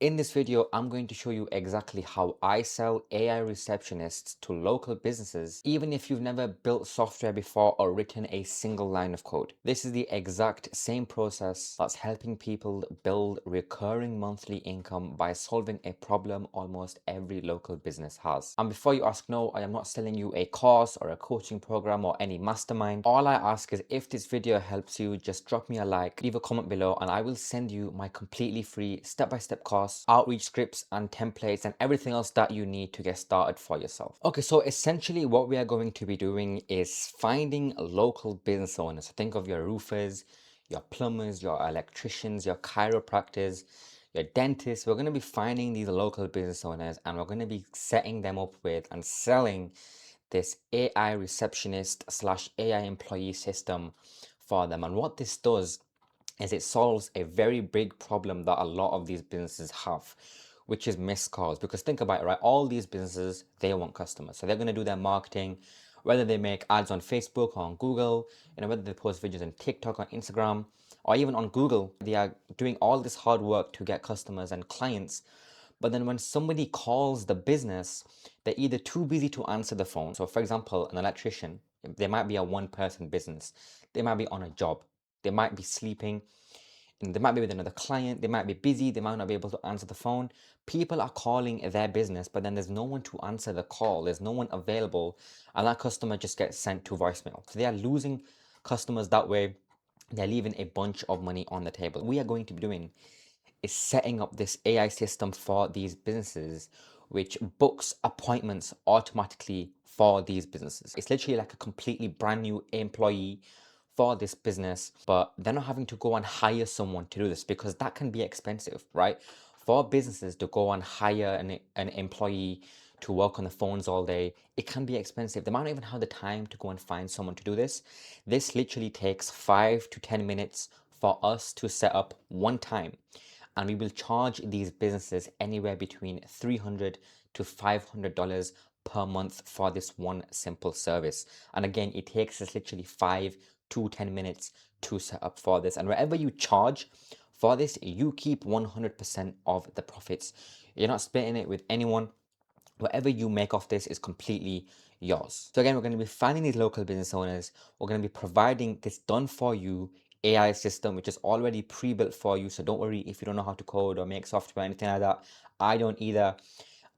In this video, I'm going to show you exactly how I sell AI receptionists to local businesses, even if you've never built software before or written a single line of code. This is the exact same process that's helping people build recurring monthly income by solving a problem almost every local business has. And before you ask, no, I am not selling you a course or a coaching program or any mastermind. All I ask is if this video helps you, just drop me a like, leave a comment below, and I will send you my completely free step-by-step course, outreach scripts and templates and everything else that you need to get started for yourself. Okay, so essentially what we are going to be doing is finding local business owners. So think of your roofers, your plumbers, your electricians, your chiropractors, your dentists. We're going to be finding these local business owners and we're going to be setting them up with and selling this AI receptionist slash AI employee system for them. And what this does is it solves a very big problem that a lot of these businesses have, which is missed calls. Because think about it, right? All these businesses, they want customers. So they're going to do their marketing, whether they make ads on Facebook or on Google, whether they post videos on TikTok or Instagram, or even on Google. They are doing all this hard work to get customers and clients. But then when somebody calls the business, they're either too busy to answer the phone. So for example, an electrician, they might be a one-person business. They might be on a job. They might be sleeping, and they might be with another client. They might be busy. They might not be able to answer the phone. People are calling their business, but then there's no one to answer the call. There's no one available, and that customer just gets sent to voicemail. So they are losing customers that way. They're leaving a bunch of money on the table. We are going to be doing is setting up this AI system for these businesses, which books appointments automatically for these businesses. It's literally like a completely brand new employee for this business, but they're not having to go and hire someone to do this because that can be expensive, right? For businesses to go and hire an employee to work on the phones all day, it can be expensive. They might not even have the time to go and find someone to do this. This literally takes 5 to 10 minutes for us to set up one time, and we will charge these businesses anywhere between $300 to $500 per month for this one simple service. And again, it takes us literally 5 to 10 minutes to set up for this. And wherever you charge for this, you keep 100% of the profits. You're not splitting it with anyone. Whatever you make of this is completely yours. So again, we're going to be finding these local business owners. We're going to be providing this done for you AI system, which is already pre-built for you. So don't worry if you don't know how to code or make software or anything like that. I don't either.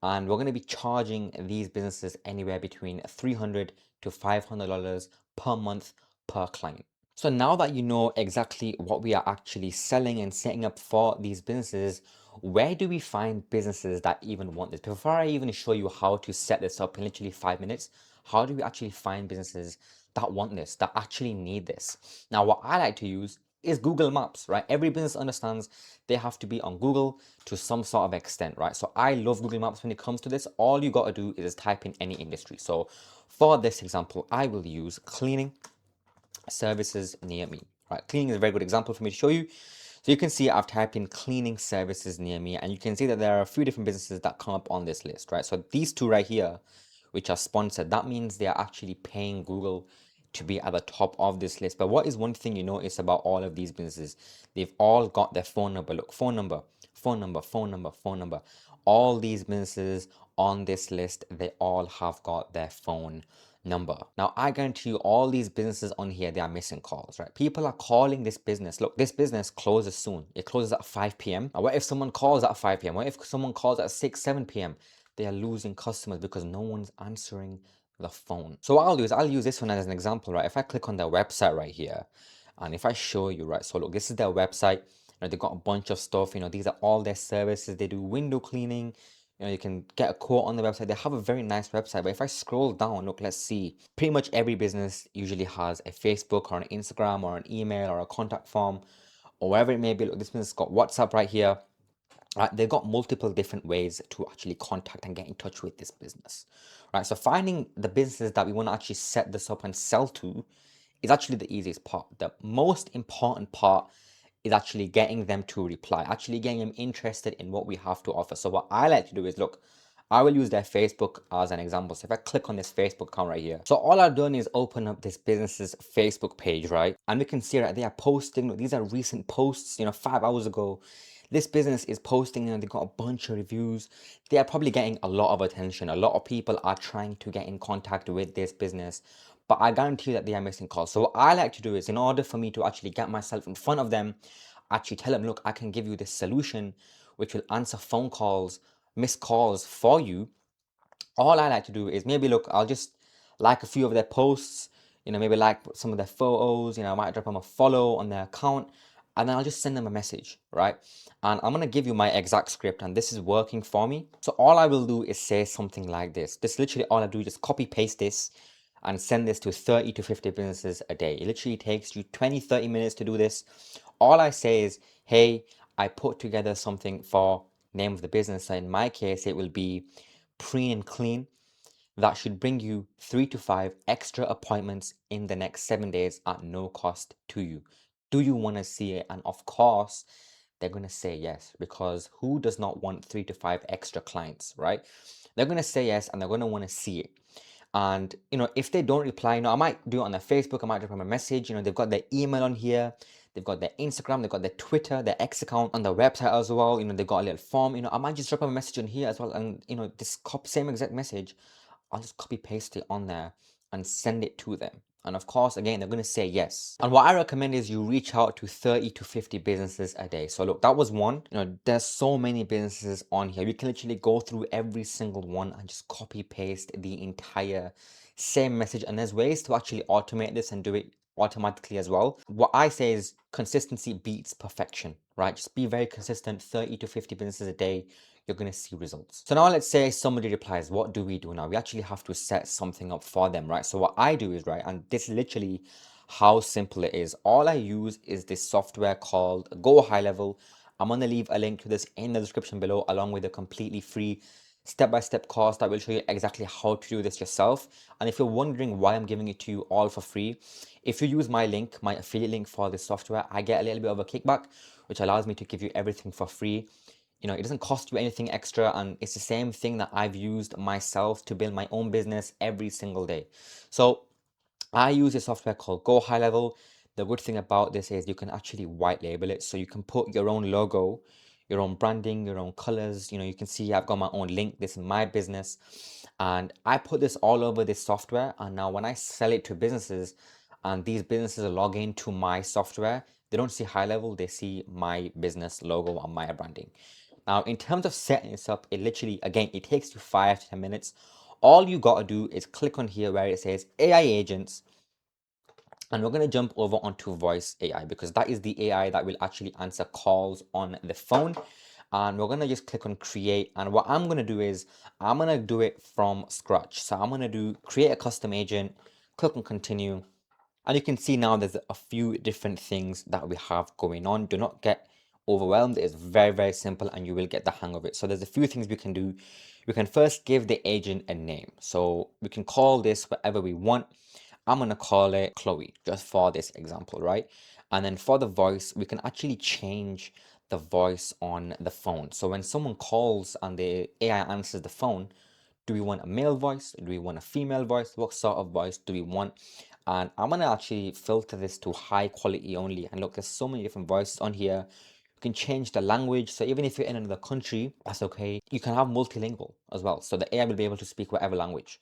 And we're going to be charging these businesses anywhere between $300 to $500 per month per client. So now that you know exactly what we are actually selling and setting up for these businesses, where do we find businesses that even want this? Before I even show you how to set this up in literally 5 minutes, how do we actually find businesses that want this, that actually need this? Now, what I like to use is Google Maps, right? Every business understands they have to be on Google to some sort of extent, right? So I love Google Maps when it comes to this. All you got to do is type in any industry. So for this example, I will use cleaning services near me, right? Cleaning is a very good example for me to show you. So you can see I've typed in cleaning services near me, and you can see that there are a few different businesses that come up on this list, right? So these two right here, which are sponsored, that means they are actually paying Google to be at the top of this list. But what is one thing you notice about all of these businesses? They've all got their phone number. Look, phone number, phone number, phone number, phone number. All these businesses on this list, they all have got their phone number. Now, I guarantee you all these businesses on here, they are missing calls, right? People are calling this business. Look, this business closes soon. It closes at 5 p.m. Now, what if someone calls at 5 p.m.? What if someone calls at 6, 7 p.m.? They are losing customers because no one's answering the phone. So what I'll do is I'll use this one as an example, right? If I click on their website right here, and if I show you, right? So look, this is their website. They've got a bunch of stuff. These are all their services. They do window cleaning. You can get a quote on the website. They have a very nice website. But if I scroll down, look, let's see. Pretty much every business usually has a Facebook or an Instagram or an email or a contact form or wherever it may be. Look, this business got WhatsApp right here. They've got multiple different ways to actually contact and get in touch with this business, right? So finding the businesses that we want to actually set this up and sell to is actually the easiest part. The most important part is actually getting them to reply, actually getting them interested in what we have to offer. So what I like to do is, look, I will use their Facebook as an example. So if I click on this Facebook account right here, so all I've done is open up this business's Facebook page, right? And we can see that they are posting, these are recent posts, 5 hours ago. This business is posting, they've got a bunch of reviews. They are probably getting a lot of attention. A lot of people are trying to get in contact with this business, but I guarantee you that they are missing calls. So what I like to do is, in order for me to actually get myself in front of them, actually tell them, look, I can give you this solution which will answer phone calls, missed calls for you. All I like to do is maybe look, I'll just like a few of their posts, maybe like some of their photos, I might drop them a follow on their account, and then I'll just send them a message, right? And I'm gonna give you my exact script, and this is working for me. So all I will do is say something like this. This literally all I do is just copy paste this and send this to 30 to 50 businesses a day. It literally takes you 20-30 minutes to do this. All I say is, hey, I put together something for name of the business. So in my case, it will be Preen and Clean. That should bring you 3 to 5 extra appointments in the next 7 days at no cost to you. Do you want to see it? And of course, they're going to say yes, because who does not want 3 to 5 extra clients, right? They're going to say yes, and they're going to want to see it. And if they don't reply, I might do it on their Facebook, I might drop them a message. They've got their email on here, they've got their Instagram, they've got their Twitter, their X account on their website as well. They've got a little form. I might just drop them a message on here as well, and this same exact message, I'll just copy paste it on there and send it to them. And of course, again, they're going to say yes. And what I recommend is you reach out to 30 to 50 businesses a day. So look, that was one. There's so many businesses on here. You can literally go through every single one and just copy paste the entire same message. And there's ways to actually automate this and do it automatically as well. What I say is consistency beats perfection, right? Just be very consistent, 30 to 50 businesses a day, you're going to see results. So now let's say somebody replies, what do we do now? We actually have to set something up for them, right? So what I do is, right, and this is literally how simple it is. All I use is this software called Go High Level. I'm going to leave a link to this in the description below, along with a completely free step-by-step course that will show you exactly how to do this yourself. And if you're wondering why I'm giving it to you all for free, if you use my link, my affiliate link for this software, I get a little bit of a kickback, which allows me to give you everything for free. It doesn't cost you anything extra, and it's the same thing that I've used myself to build my own business every single day. So I use a software called Go High Level. The good thing about this is you can actually white label it, so you can put your own logo, your own branding, your own colors. You can see I've got my own link. This is my business, and I put this all over this software. And now when I sell it to businesses, and these businesses log into my software, they don't see High Level, they see my business logo and my branding. Now, in terms of setting this up, it literally, again, it takes you 5 to 10 minutes. All you got to do is click on here where it says AI agents, and we're going to jump over onto voice AI, because that is the AI that will actually answer calls on the phone. And we're going to just click on create. And what I'm going to do is I'm going to do it from scratch. So I'm going to do create a custom agent, click on continue. And you can see now there's a few different things that we have going on. Do not get overwhelmed. It's very, very simple, and you will get the hang of it. So there's a few things we can do. We can first give the agent a name. So we can call this whatever we want. I'm going to call it Chloe, just for this example, right? And then for the voice, we can actually change the voice on the phone. So when someone calls and the AI answers the phone, do we want a male voice? Do we want a female voice? What sort of voice do we want? And I'm gonna actually filter this to high quality only. And look, there's so many different voices on here. You can change the language. So even if you're in another country, that's okay. You can have multilingual as well. So the AI will be able to speak whatever language.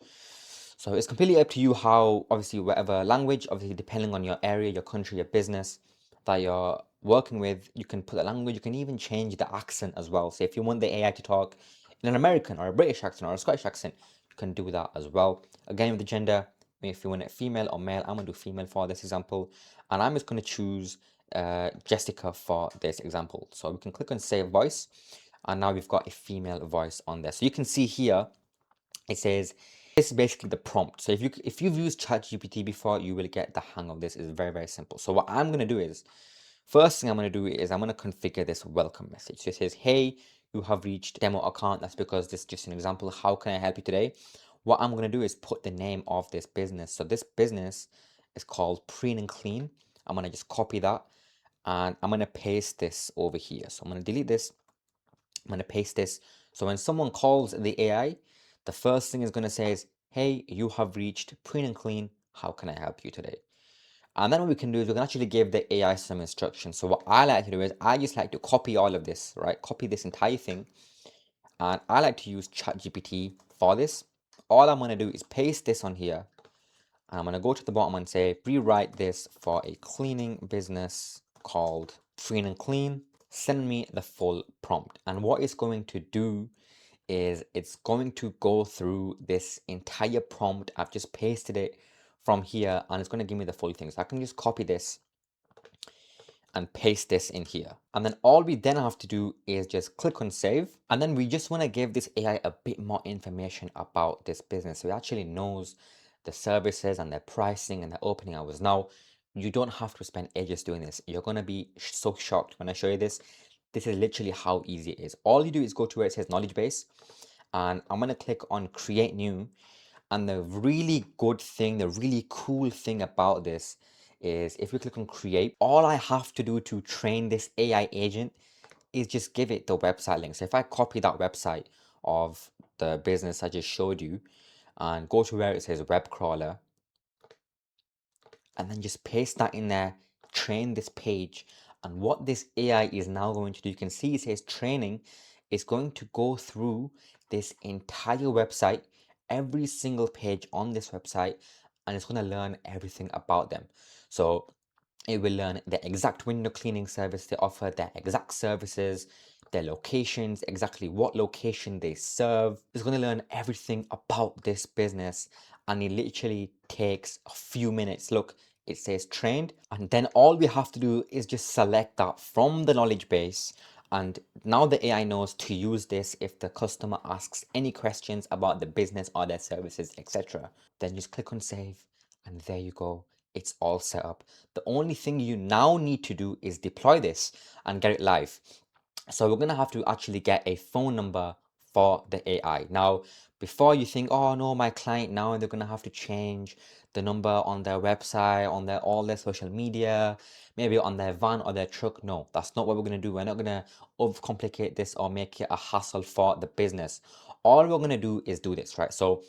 So it's completely up to you how, obviously, whatever language, obviously, depending on your area, your country, your business that you're working with, you can put the language, you can even change the accent as well. So if you want the AI to talk in an American or a British accent or a Scottish accent, you can do that as well. Again, with the gender, if you want it female or male, I'm gonna do female for this example. And I'm just gonna choose Jessica for this example. So we can click on save voice. And now we've got a female voice on there. So you can see here, it says, this is basically the prompt. So if you've used ChatGPT before, you will get the hang of this. It's very, very simple. So what I'm gonna do is, first thing I'm gonna do is I'm gonna configure this welcome message. So it says, hey, you have reached demo account. That's because this is just an example. How can I help you today? What I'm gonna do is put the name of this business. So this business is called Preen and Clean. I'm gonna just copy that, and I'm gonna paste this over here. So I'm gonna delete this. I'm going to paste this. So when someone calls the AI, the first thing it's going to say is, hey, you have reached Preen and Clean. How can I help you today? And then what we can do is we can actually give the AI some instructions. So what I like to do is I just like to copy all of this, right? Copy this entire thing. And I like to use ChatGPT for this. All I'm going to do is paste this on here. And I'm going to go to the bottom and say, rewrite this for a cleaning business called Free and Clean. Send me the full prompt. And what it's going to do is it's going to go through this entire prompt. I've just pasted it from here and it's going to give me the full thing. So I can just copy this and paste this in here. And then all we then have to do is just click on save. And then we just want to give this AI a bit more information about this business. So it actually knows the services and their pricing and their opening hours. Now, you don't have to spend ages doing this. You're going to be so shocked when I show you this. This is literally how easy it is. All you do is go to where it says knowledge base, and I'm going to click on create new. And the really good thing, the really cool thing about this is if we click on create, all I have to do to train this AI agent is just give it the website link. So if I copy that website of the business I just showed you and go to where it says web crawler, and then just paste that in there, train this page. And what this AI is now going to do, you can see it says training, is going to go through this entire website, every single page on this website, and it's going to learn everything about them. So it will learn the exact window cleaning service they offer, their exact services, their locations, exactly what location they serve. It's going to learn everything about this business, and it literally takes a few minutes. Look, it says trained, and then all we have to do is just select that from the knowledge base. And now the AI knows to use this if the customer asks any questions about the business or their services, etc. Then just click on save, and there you go. It's all set up. The only thing you now need to do is deploy this and get it live. So we're gonna have to actually get a phone number for the AI. Now, before you think, oh no, my client now they're gonna have to change the number on their website, on their all their social media, maybe on their van or their truck. No, that's not what we're gonna do. We're not gonna overcomplicate this or make it a hassle for the business. All we're gonna do is do this, right? So,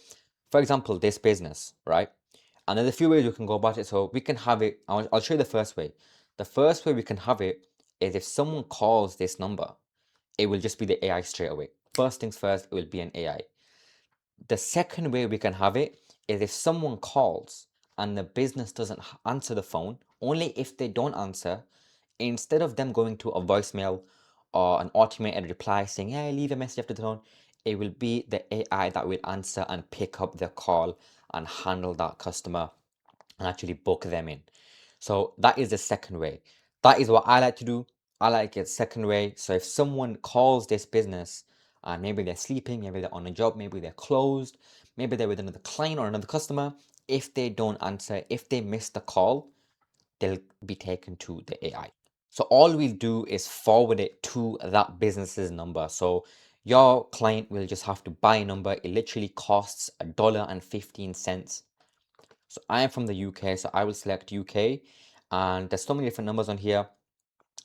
for example, this business, right? And there's a few ways we can go about it. So we can have it, I'll show you the first way. The first way we can have it is if someone calls this number, it will just be the AI straight away. First things first, it will be an AI. The second way we can have it is if someone calls and the business doesn't answer the phone, only if they don't answer, instead of them going to a voicemail or an automated reply saying, hey, leave a message after the tone, it will be the AI that will answer and pick up the call and handle that customer and actually book them in. So that is the second way. That is what I like to do. I like it second way. So if someone calls this business and maybe they're sleeping, maybe they're on a job, maybe they're closed, maybe they're with another client or another customer, if they don't answer, if they miss the call, they'll be taken to the AI. So all we'll do is forward it to that business's number. So your client will just have to buy a number. It literally costs $1.15. So I am from the UK, so I will select UK. And there's so many different numbers on here.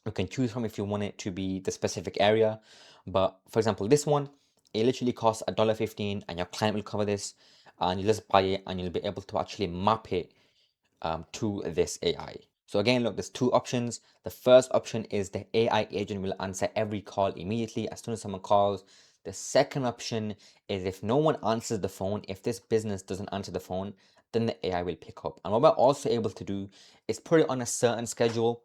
You can choose from if you want it to be the specific area. But for example, this one, it literally costs $1.15 and your client will cover this. And you just buy it and you'll be able to actually map it to this AI. So again, look, there's two options. The first option is the AI agent will answer every call immediately as soon as someone calls. The second option is if no one answers the phone, if this business doesn't answer the phone, then the AI will pick up. And what we're also able to do is put it on a certain schedule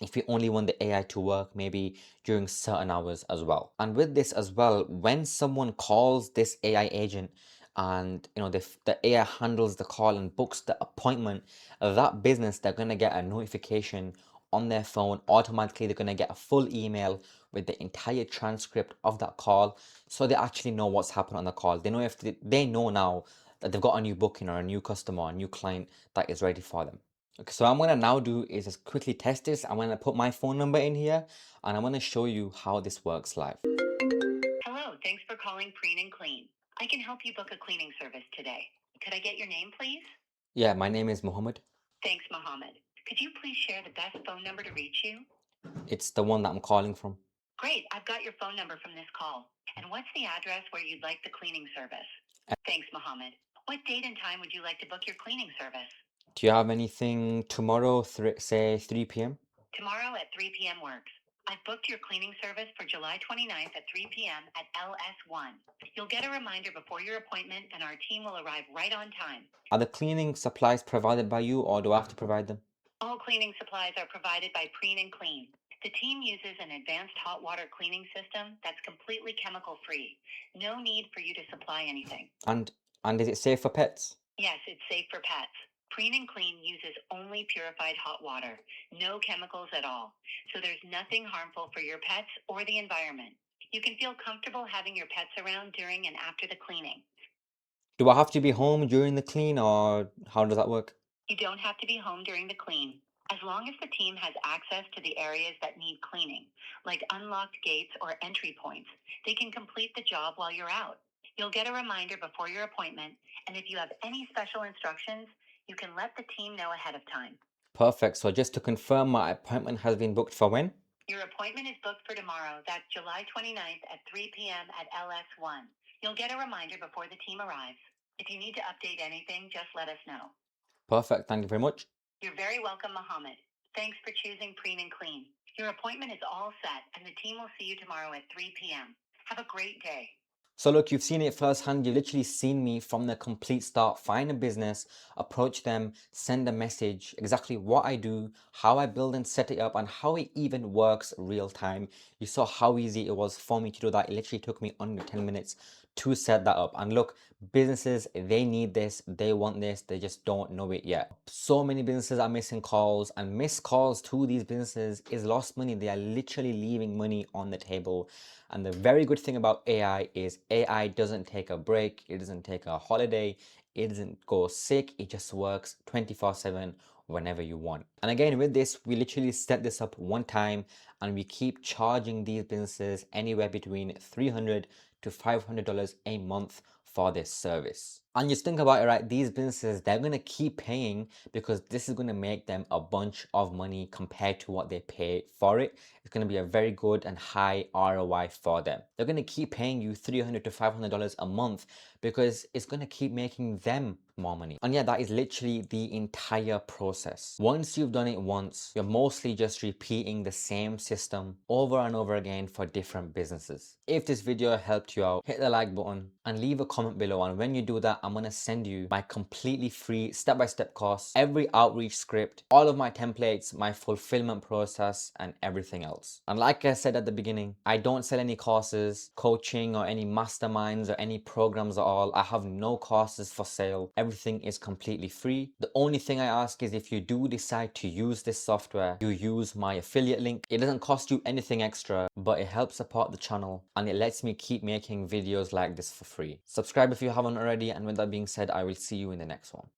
if you only want the AI to work maybe during certain hours as well. And with this as well, when someone calls this AI agent and the AI handles the call and books the appointment, that business, they're going to get a notification on their phone automatically. They're going to get a full email with the entire transcript of that call, so they actually know what's happened on the call. They know if they know now that they've got a new booking or a new customer or a new client that is ready for them. Okay, so what I'm gonna now do is just quickly test this. I'm gonna put my phone number in here and I'm gonna show you how this works live. Hello, thanks for calling Preen and Clean. I can help you book a cleaning service today. Could I get your name, please? Yeah, my name is Mohammed. Thanks, Mohammed. Could you please share the best phone number to reach you? It's the one that I'm calling from. Great, I've got your phone number from this call. And what's the address where you'd like the cleaning service? Thanks, Mohammed. What date and time would you like to book your cleaning service? Do you have anything tomorrow, say 3 p.m.? Tomorrow at 3 p.m. works. I've booked your cleaning service for July 29th at 3 p.m. at LS1. You'll get a reminder before your appointment, and our team will arrive right on time. Are the cleaning supplies provided by you or do I have to provide them? All cleaning supplies are provided by Preen and Clean. The team uses an advanced hot water cleaning system that's completely chemical free. No need for you to supply anything. And and is it safe for pets? Yes, it's safe for pets. Preen and Clean uses only purified hot water, no chemicals at all. So there's nothing harmful for your pets or the environment. You can feel comfortable having your pets around during and after the cleaning. Do I have to be home during the clean or how does that work? You don't have to be home during the clean. As long as the team has access to the areas that need cleaning, like unlocked gates or entry points, they can complete the job while you're out. You'll get a reminder before your appointment, and if you have any special instructions, you can let the team know ahead of time. Perfect. So just to confirm, my appointment has been booked for when? Your appointment is booked for tomorrow, that's July 29th at 3 p.m. at LS1. You'll get a reminder before the team arrives. If you need to update anything, just let us know. Perfect. Thank you very much. You're very welcome, Mohammed. Thanks for choosing Preen and Clean. Your appointment is all set, and the team will see you tomorrow at 3 p.m. Have a great day. So look, you've seen it firsthand. You've literally seen me from the complete start, find a business, approach them, send a message, exactly what I do, how I build and set it up, and how it even works real time. You saw how easy it was for me to do that. It literally took me under 10 minutes to set that up. And look, businesses, they need this, they want this, they just don't know it yet. So many businesses are missing calls, and missed calls to these businesses is lost money. They are literally leaving money on the table. And the very good thing about AI is AI doesn't take a break, it doesn't take a holiday, it doesn't go sick, it just works 24/7 whenever you want. And again, with this, we literally set this up one time and we keep charging these businesses anywhere between $300 to $500 a month for this service. And just think about it, right? These businesses, they're going to keep paying because this is going to make them a bunch of money compared to what they pay for it. It's going to be a very good and high ROI for them. They're going to keep paying you $300 to $500 a month because it's going to keep making them more money. And yeah, that is literally the entire process. Once you've done it once, you're mostly just repeating the same system over and over again for different businesses. If this video helped you out, hit the like button and leave a comment below. And when you do that, I'm going to send you my completely free step-by-step course, every outreach script, all of my templates, my fulfillment process, and everything else. And like I said at the beginning, I don't sell any courses, coaching, or any masterminds or any programs at all. I have no courses for sale. Everything is completely free. The only thing I ask is if you do decide to use this software, you use my affiliate link. It doesn't cost you anything extra, but it helps support the channel and it lets me keep making videos like this for free. Subscribe if you haven't already, and with that being said, I will see you in the next one.